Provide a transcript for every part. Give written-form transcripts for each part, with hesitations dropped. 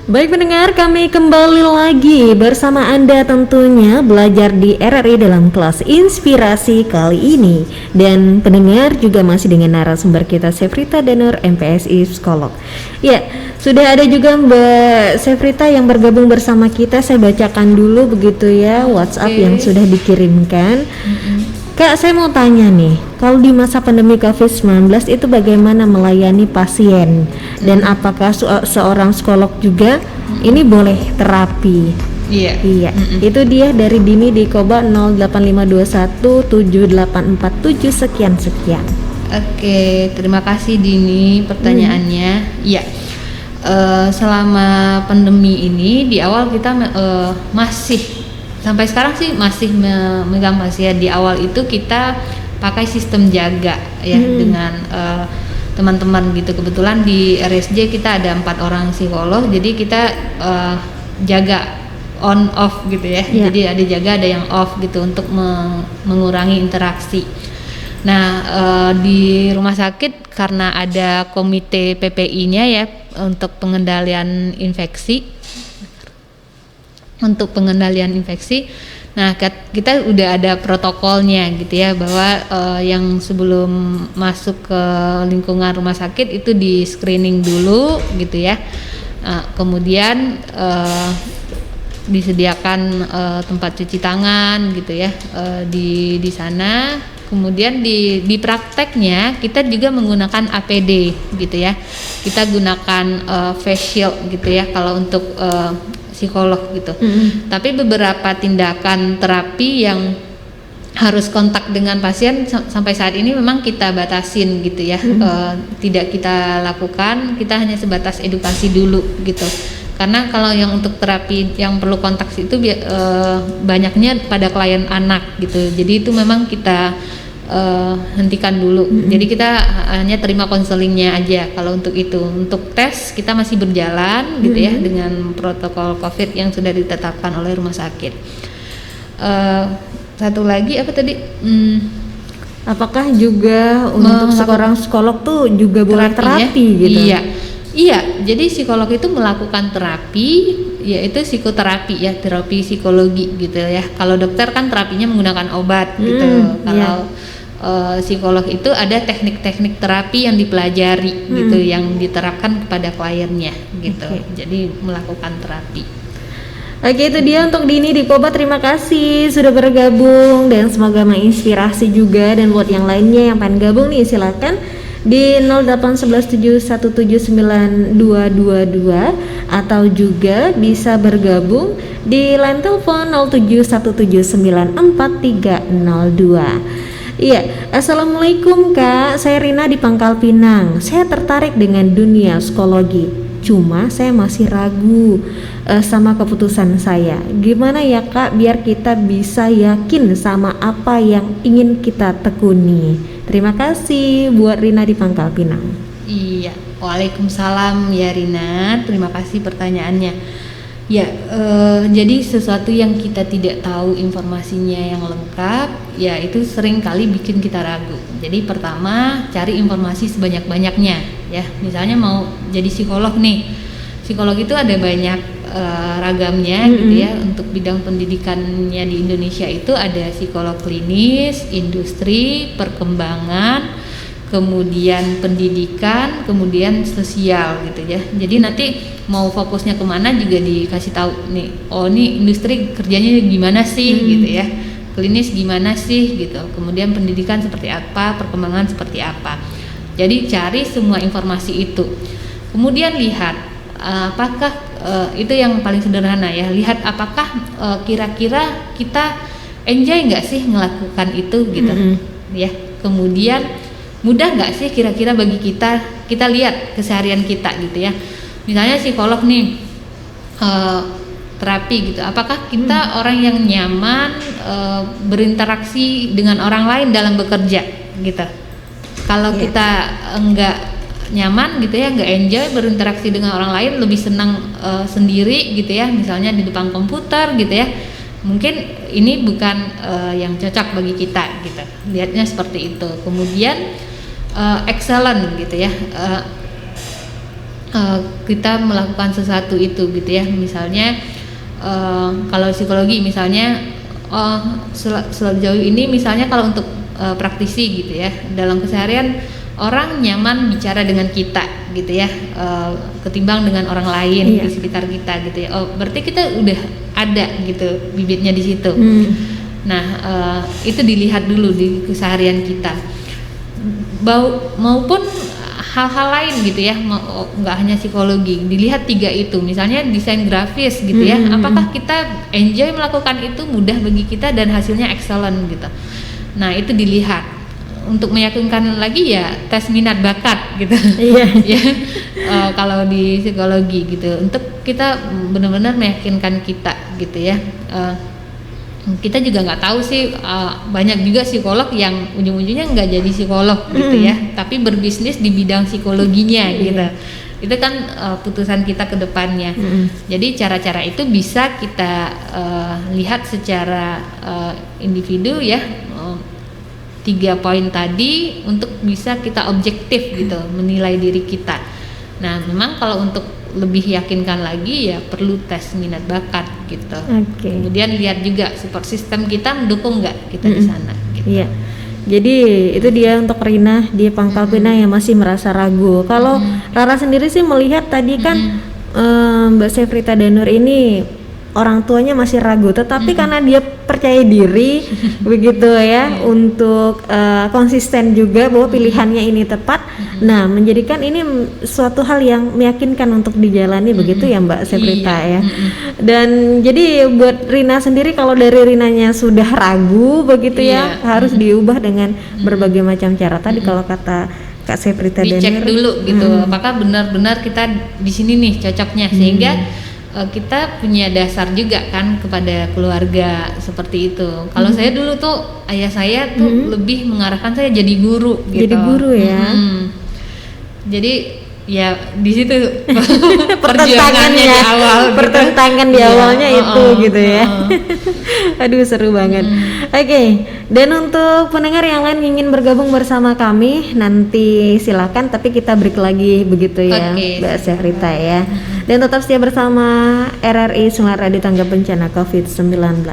Baik pendengar, kami kembali lagi bersama Anda tentunya belajar di RRI dalam kelas inspirasi kali ini. Dan pendengar juga masih dengan narasumber kita Sefrita Danur, MPSI Psikolog. Ya, sudah ada juga Mbak Sefrita yang bergabung bersama kita. Saya bacakan dulu begitu ya WhatsApp yang sudah dikirimkan. Kak, saya mau tanya nih, kalau di masa pandemi COVID-19 itu bagaimana melayani pasien? Dan apakah seorang psikolog juga ini boleh terapi? Iya. Itu dia dari Dini di Koba 085217847 sekian. Oke, terima kasih Dini pertanyaannya. Iya. Selama pandemi ini di awal kita masih sampai sekarang sih masih memegang pasien. Di awal itu kita pakai sistem jaga ya dengan teman-teman gitu. Kebetulan di RSJ kita ada 4 orang psikolog, jadi kita jaga on off gitu ya. Jadi ada jaga, ada yang off gitu untuk mengurangi interaksi. Nah, di rumah sakit karena ada komite PPI-nya ya untuk pengendalian infeksi. Nah kita udah ada protokolnya gitu ya, bahwa yang sebelum masuk ke lingkungan rumah sakit itu di screening dulu gitu ya. Kemudian disediakan tempat cuci tangan gitu ya di sana. Kemudian di prakteknya kita juga menggunakan APD gitu ya. Kita gunakan face shield gitu ya kalau untuk psikolog gitu. Tapi beberapa tindakan terapi yang harus kontak dengan pasien sampai saat ini memang kita batasin gitu ya. Tidak kita lakukan, kita hanya sebatas edukasi dulu gitu. Karena kalau yang untuk terapi yang perlu kontak itu banyaknya pada klien anak gitu. Jadi itu memang kita hentikan dulu. Jadi kita hanya terima konselingnya aja kalau untuk itu. Untuk tes kita masih berjalan gitu ya dengan protokol COVID yang sudah ditetapkan oleh rumah sakit. Satu lagi apa tadi? Apakah juga untuk seorang psikolog tuh juga boleh terapi gitu? Iya. Jadi psikolog itu melakukan terapi, yaitu psikoterapi ya, terapi psikologi gitu ya. Kalau dokter kan terapinya menggunakan obat gitu. Kalau psikolog itu ada teknik-teknik terapi yang dipelajari gitu, yang diterapkan kepada kliennya gitu. Jadi melakukan terapi. Oke, itu dia untuk Dini di Koba. Terima kasih sudah bergabung dan semoga menginspirasi juga. Dan buat yang lainnya yang pengen gabung nih, silakan di 08117179222 atau juga bisa bergabung di line telepon 0717944302. Iya, assalamualaikum Kak, saya Rina di Pangkal Pinang. Saya tertarik dengan dunia psikologi, cuma saya masih ragu sama keputusan saya. Gimana ya Kak, biar kita bisa yakin sama apa yang ingin kita tekuni. Terima kasih buat Rina di Pangkal Pinang. Iya, waalaikumsalam ya Rina, terima kasih pertanyaannya. Ya, jadi sesuatu yang kita tidak tahu informasinya yang lengkap, ya itu sering kali bikin kita ragu. Jadi pertama, cari informasi sebanyak-banyaknya ya. Misalnya mau jadi psikolog nih, psikolog itu ada banyak ragamnya gitu ya. Untuk bidang pendidikannya di Indonesia itu ada psikolog klinis, industri, perkembangan, kemudian pendidikan, kemudian sosial gitu ya. Jadi nanti mau fokusnya kemana juga dikasih tahu nih. Oh, nih industri kerjanya gimana sih gitu ya. Klinis gimana sih gitu. Kemudian pendidikan seperti apa, perkembangan seperti apa. Jadi cari semua informasi itu. Kemudian lihat apakah itu yang paling sederhana ya. Lihat apakah kira-kira kita enjoy nggak sih melakukan itu gitu ya. Kemudian mudah nggak sih kira-kira bagi kita lihat keseharian kita gitu ya. Misalnya psikolog nih terapi gitu, apakah kita orang yang nyaman berinteraksi dengan orang lain dalam bekerja gitu. Kalau kita enggak nyaman gitu ya, enggak enjoy berinteraksi dengan orang lain, lebih senang sendiri gitu ya, misalnya di depan komputer gitu ya, mungkin ini bukan yang cocok bagi kita gitu. Lihatnya seperti itu. Kemudian excellent gitu ya, kita melakukan sesuatu itu gitu ya. Misalnya kalau psikologi misalnya sejauh ini misalnya kalau untuk praktisi gitu ya, dalam keseharian orang nyaman bicara dengan kita gitu ya, ketimbang dengan orang lain di sekitar kita gitu ya. Berarti kita udah ada gitu bibitnya di situ. Nah itu dilihat dulu di keseharian kita, maupun hal-hal lain gitu ya, nggak hanya psikologi, dilihat 3 itu. Misalnya desain grafis gitu ya, apakah kita enjoy melakukan itu, mudah bagi kita dan hasilnya excellent gitu. Nah itu dilihat. Untuk meyakinkan lagi ya tes minat bakat gitu. Ya, kalau di psikologi gitu, untuk kita benar-benar meyakinkan kita gitu ya. Kita juga nggak tahu sih, banyak juga psikolog yang ujung-ujungnya nggak jadi psikolog gitu ya, tapi berbisnis di bidang psikologinya gitu. Itu kan putusan kita ke depannya. Jadi cara-cara itu bisa kita lihat secara individu ya, 3 poin tadi untuk bisa kita objektif gitu menilai diri kita. Nah memang kalau untuk lebih yakinkan lagi ya perlu tes minat bakat gitu. Kemudian lihat juga support system kita mendukung nggak kita di sana gitu. Iya. Jadi itu dia untuk Rina di Pangkal Pinang yang masih merasa ragu. Kalau Rara sendiri sih melihat tadi kan Mbak Sefrita Danur ini orang tuanya masih ragu, tetapi karena dia percaya diri begitu ya, untuk konsisten juga bahwa pilihannya ini tepat. Nah menjadikan ini suatu hal yang meyakinkan untuk dijalani begitu ya Mbak Sefrita ya. Dan jadi buat Rina sendiri, kalau dari Rinanya sudah ragu begitu ya, harus diubah dengan berbagai macam cara. Tadi kalau kata Kak Sefrita Danur, dicek dulu gitu, apakah benar-benar kita di sini nih cocoknya, sehingga kita punya dasar juga kan kepada keluarga seperti itu. Kalau saya dulu tuh ayah saya tuh lebih mengarahkan saya jadi guru gitu. Jadi guru ya. Jadi ya di situ pertentangannya di awal pertentangan di awalnya itu gitu ya. Aduh seru banget. Oke, dan untuk pendengar yang lain ingin bergabung bersama kami nanti silakan, tapi kita break lagi begitu ya Mbak Sefrita ya. Dan tetap setia bersama RRI Suara Radio Tanggap Bencana COVID-19.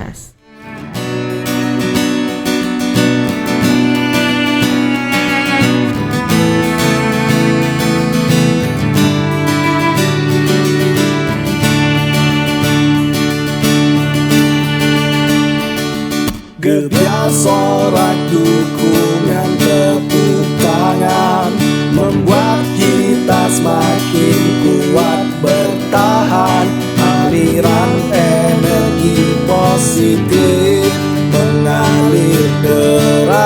Gebiar sorak dukungan tepuk tangan membuat kita semakin kuat bertahan. Aliran energi positif mengalir deras.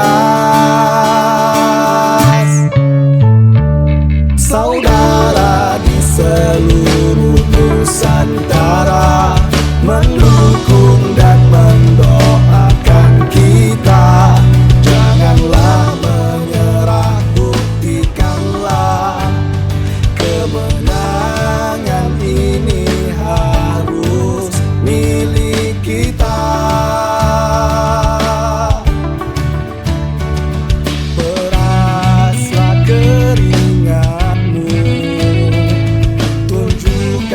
Saudara di seluruh Nusantara mendukung dan mendoakan kita. Janganlah menyerah, buktikanlah kemenangan ini harus milik kita. Peraslah keringatmu, tunjukkan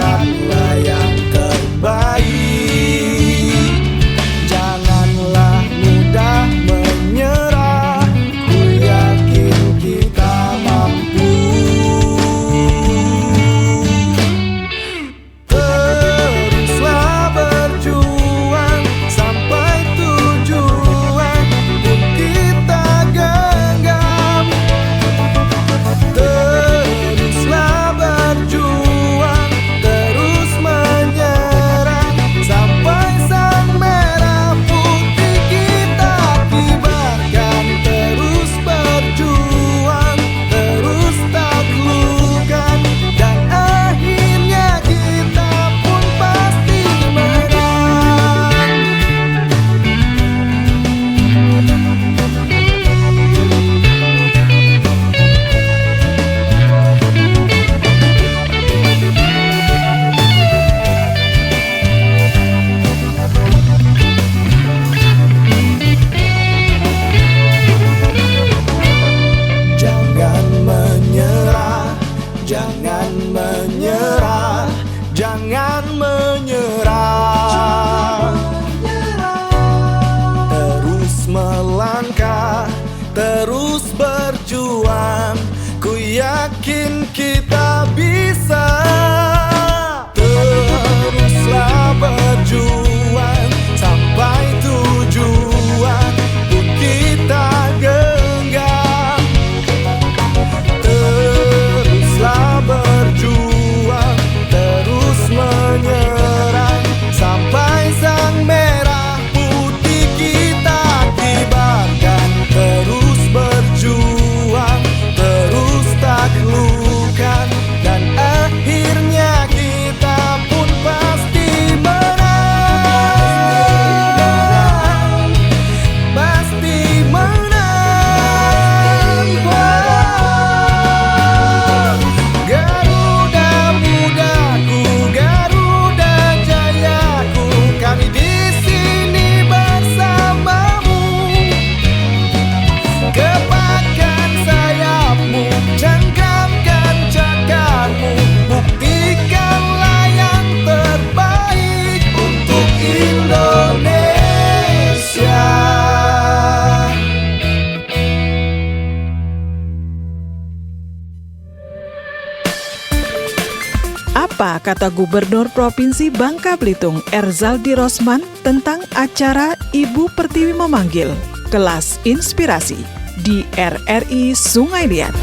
Apa kata Gubernur Provinsi Bangka Belitung Erzaldi Rosman tentang acara Ibu Pertiwi memanggil kelas inspirasi di RRI Sungai Liat?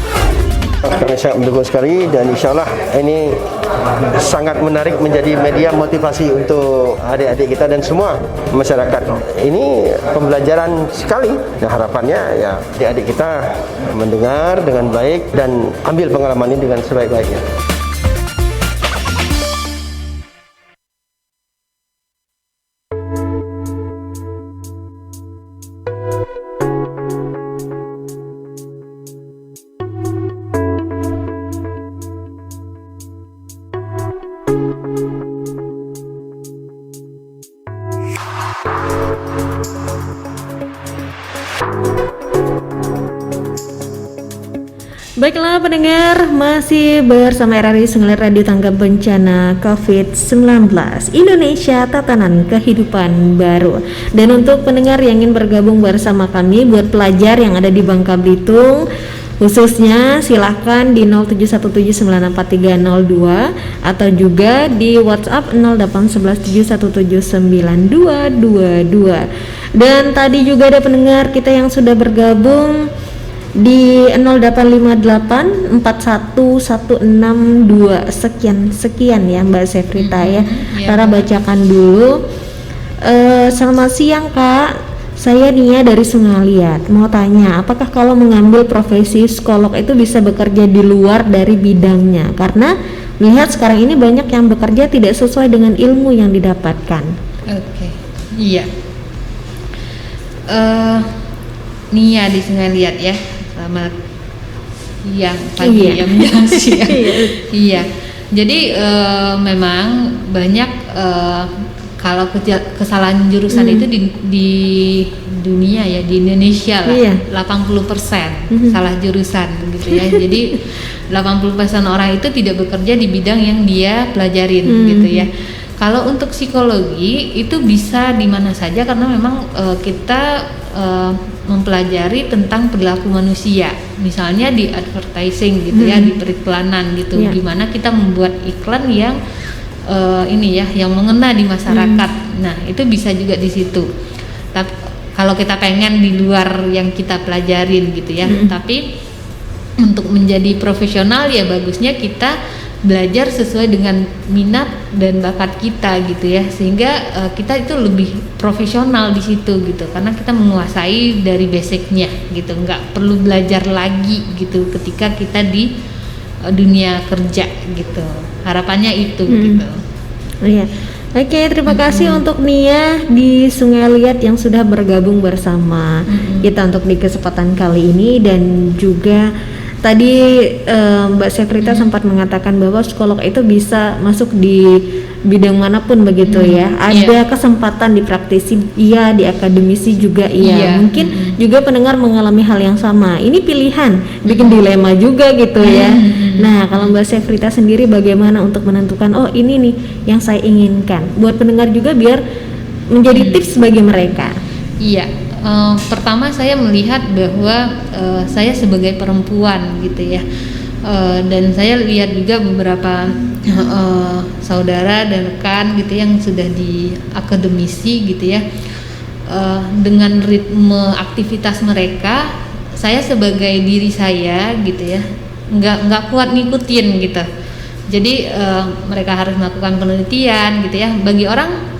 Kami sangat mendukung sekali dan insya Allah ini sangat menarik menjadi media motivasi untuk adik-adik kita dan semua masyarakat. Ini pembelajaran sekali. Nah, harapannya ya adik-adik kita mendengar dengan baik dan ambil pengalaman ini dengan sebaik-baiknya. Baiklah pendengar, masih bersama RRI Sungai Liat Radio Tanggap Bencana COVID-19 Indonesia Tatanan Kehidupan Baru. Dan untuk pendengar yang ingin bergabung bersama kami, buat pelajar yang ada di Bangka Belitung khususnya, silahkan di 0717943302 atau juga di WhatsApp 081171792222. Dan tadi juga ada pendengar kita yang sudah bergabung di 0858411662 sekian ya Mbak Sefrita ya. Rara bacakan dulu. Selamat siang Kak, saya Nia dari Sungai Liat. Mau tanya, apakah kalau mengambil profesi psikolog itu bisa bekerja di luar dari bidangnya? Karena melihat sekarang ini banyak yang bekerja tidak sesuai dengan ilmu yang didapatkan. Oke, iya. Nia di Sungai Liat ya. Selamat siang, pagi, jam siang. Iya. Jadi memang banyak kalau kesalahan jurusan itu di dunia ya, di Indonesia lah 80% salah jurusan gitu ya. Jadi 80% orang itu tidak bekerja di bidang yang dia pelajarin gitu ya. Kalau untuk psikologi itu bisa di mana saja karena memang kita mempelajari tentang perilaku manusia, misalnya di advertising gitu ya, di periklanan gitu, gimana kita membuat iklan yang yang mengena di masyarakat. Nah itu bisa juga di situ. Tapi kalau kita pengen di luar yang kita pelajarin gitu ya, tapi untuk menjadi profesional ya bagusnya kita belajar sesuai dengan minat dan bakat kita gitu ya, sehingga kita itu lebih profesional di situ gitu, karena kita menguasai dari basicnya gitu, nggak perlu belajar lagi gitu ketika kita di dunia kerja gitu. Harapannya itu gitu. Iya. Oke, terima kasih untuk Nia di Sungai Liat yang sudah bergabung bersama kita untuk di kesempatan kali ini. Dan juga tadi Mbak Sefrita sempat mengatakan bahwa psikolog itu bisa masuk di bidang manapun begitu ya. Ada kesempatan di praktisi iya, di akademisi juga iya. Mungkin juga pendengar mengalami hal yang sama. Ini pilihan, bikin dilema juga gitu ya. Nah, kalau Mbak Sefrita sendiri bagaimana untuk menentukan oh ini nih yang saya inginkan? Buat pendengar juga biar menjadi tips bagi mereka. Iya. Pertama saya melihat bahwa saya sebagai perempuan gitu ya, dan saya lihat juga beberapa saudara dan rekan gitu yang sudah di akademisi gitu ya, dengan ritme aktivitas mereka, saya sebagai diri saya gitu ya nggak kuat ngikutin gitu. Jadi mereka harus melakukan penelitian gitu ya. Bagi orang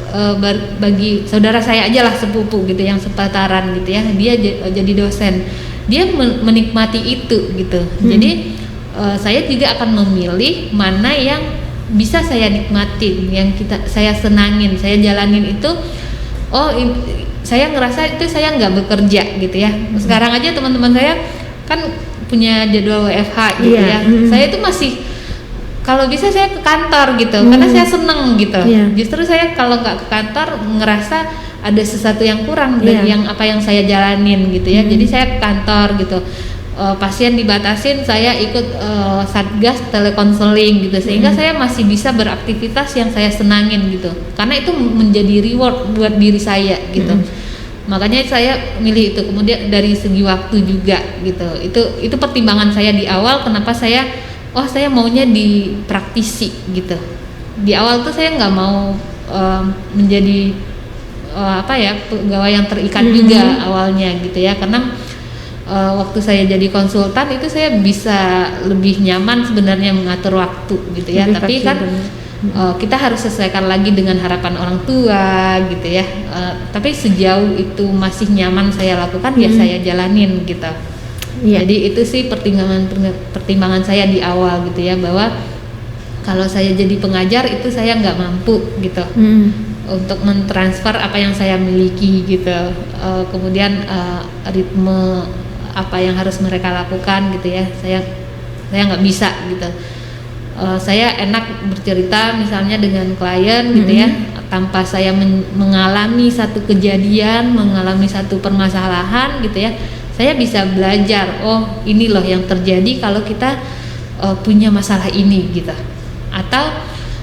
bagi saudara saya aja lah, sepupu gitu yang sepataran gitu ya, dia jadi dosen, dia menikmati itu gitu. Jadi saya juga akan memilih mana yang bisa saya nikmatin, yang saya senangin, saya jalanin itu. Saya ngerasa itu saya nggak bekerja gitu ya. Sekarang aja teman-teman saya kan punya jadwal WFH gitu ya. Saya itu masih kalau bisa saya ke kantor gitu, karena saya seneng gitu. Justru saya kalau nggak ke kantor ngerasa ada sesuatu yang kurang dari yang apa yang saya jalanin gitu ya. Jadi saya ke kantor gitu. Pasien dibatasin, saya ikut satgas telekonseling gitu, sehingga saya masih bisa beraktivitas yang saya senangin gitu. Karena itu menjadi reward buat diri saya gitu. Makanya saya milih itu. Kemudian dari segi waktu juga gitu. Itu pertimbangan saya di awal kenapa saya maunya di praktisi gitu. di awal tuh saya nggak mau menjadi pegawai yang terikat juga awalnya gitu ya, karena waktu saya jadi konsultan itu saya bisa lebih nyaman sebenarnya mengatur waktu gitu ya, Lebih tapi kan kita harus sesuaikan lagi dengan harapan orang tua gitu ya. Tapi sejauh itu masih nyaman saya lakukan ya saya jalanin gitu. Iya. Jadi itu sih pertimbangan saya di awal gitu ya, bahwa kalau saya jadi pengajar itu saya nggak mampu gitu untuk mentransfer apa yang saya miliki gitu. Kemudian ritme apa yang harus mereka lakukan gitu ya, saya nggak bisa gitu. Saya enak bercerita misalnya dengan klien gitu ya, tanpa saya mengalami satu kejadian, mengalami satu permasalahan gitu ya, saya bisa belajar, oh ini loh yang terjadi kalau kita punya masalah ini gitu. Atau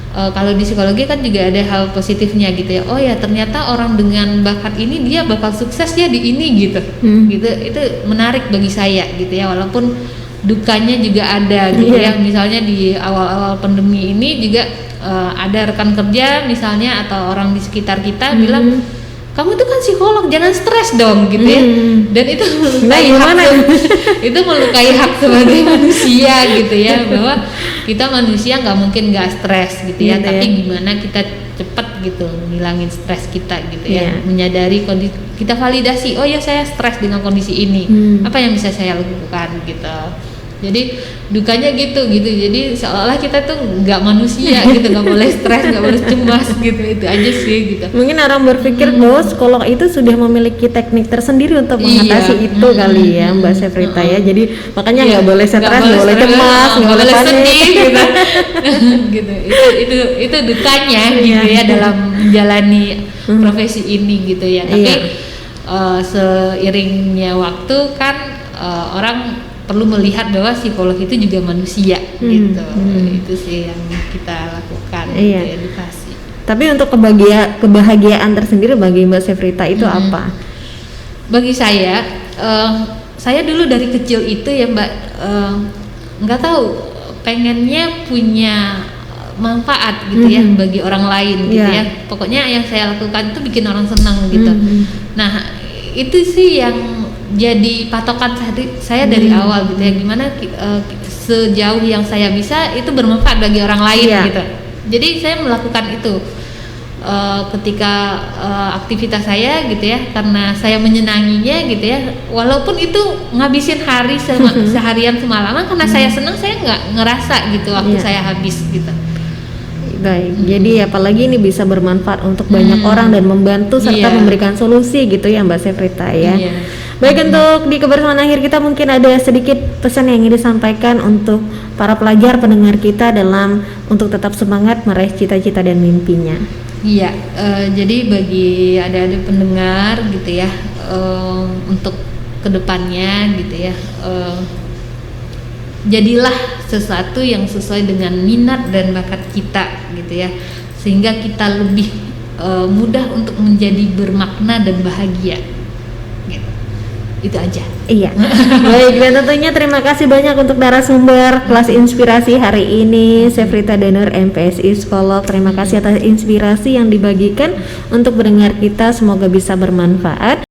kalau di psikologi kan juga ada hal positifnya gitu ya, oh ya ternyata orang dengan bakat ini dia bakal sukses ya di ini gitu. Gitu, itu menarik bagi saya gitu ya, walaupun dukanya juga ada gitu ya. Misalnya di awal-awal pandemi ini juga ada rekan kerja misalnya atau orang di sekitar kita bilang, kamu tuh kan psikolog, jangan stres dong gitu ya. Dan itu melukai hak sebagai manusia gitu ya, bahwa kita manusia nggak mungkin nggak stres gitu ya, tapi gimana kita cepet gitu ngilangin stres kita gitu ya, menyadari kondisi, kita validasi, oh ya saya stres dengan kondisi ini, apa yang bisa saya lakukan gitu. Jadi dukanya gitu, jadi seolah kita tuh nggak manusia gitu, nggak boleh stres, nggak boleh cemas gitu, itu aja sih gitu. Mungkin orang berpikir bahwa psikolog itu sudah memiliki teknik tersendiri untuk mengatasi itu kali ya Mbak Sefrita ya, jadi makanya nggak boleh stres, nggak boleh cemas, nggak boleh sedih gitu. Gitu. Itu dukanya gitu ya dalam menjalani profesi ini gitu ya. Tapi seiringnya waktu kan orang perlu melihat bahwa psikolog itu juga manusia gitu. Itu sih yang kita lakukan, edukasi. Tapi untuk kebahagiaan tersendiri bagi Mbak Sefrita itu apa? Bagi saya dulu dari kecil itu ya Mbak, nggak tahu, pengennya punya manfaat gitu ya bagi orang lain gitu ya. Pokoknya yang saya lakukan itu bikin orang senang gitu. Nah itu sih yang jadi patokan saya dari awal gitu ya, gimana sejauh yang saya bisa itu bermanfaat bagi orang lain gitu. Jadi saya melakukan itu ketika aktivitas saya gitu ya, karena saya menyenanginya gitu ya, walaupun itu ngabisin hari seharian semalaman, karena saya senang, saya nggak ngerasa gitu waktu saya habis gitu. Baik, jadi apalagi ini bisa bermanfaat untuk banyak orang dan membantu serta memberikan solusi gitu ya Mbak Sefrita ya. Baik, untuk di kebersamaan akhir kita mungkin ada sedikit pesan yang ingin disampaikan untuk para pelajar pendengar kita dalam untuk tetap semangat meraih cita-cita dan mimpinya. Iya, jadi bagi adik-adik pendengar gitu ya, untuk kedepannya gitu ya, jadilah sesuatu yang sesuai dengan minat dan bakat kita gitu ya, sehingga kita lebih mudah untuk menjadi bermakna dan bahagia gitu. Itu aja. Iya. Baik, dan tentunya terima kasih banyak untuk narasumber kelas inspirasi hari ini, Sefrita Danur MPSI Psikolog. Terima kasih atas inspirasi yang dibagikan untuk pendengar kita, semoga bisa bermanfaat.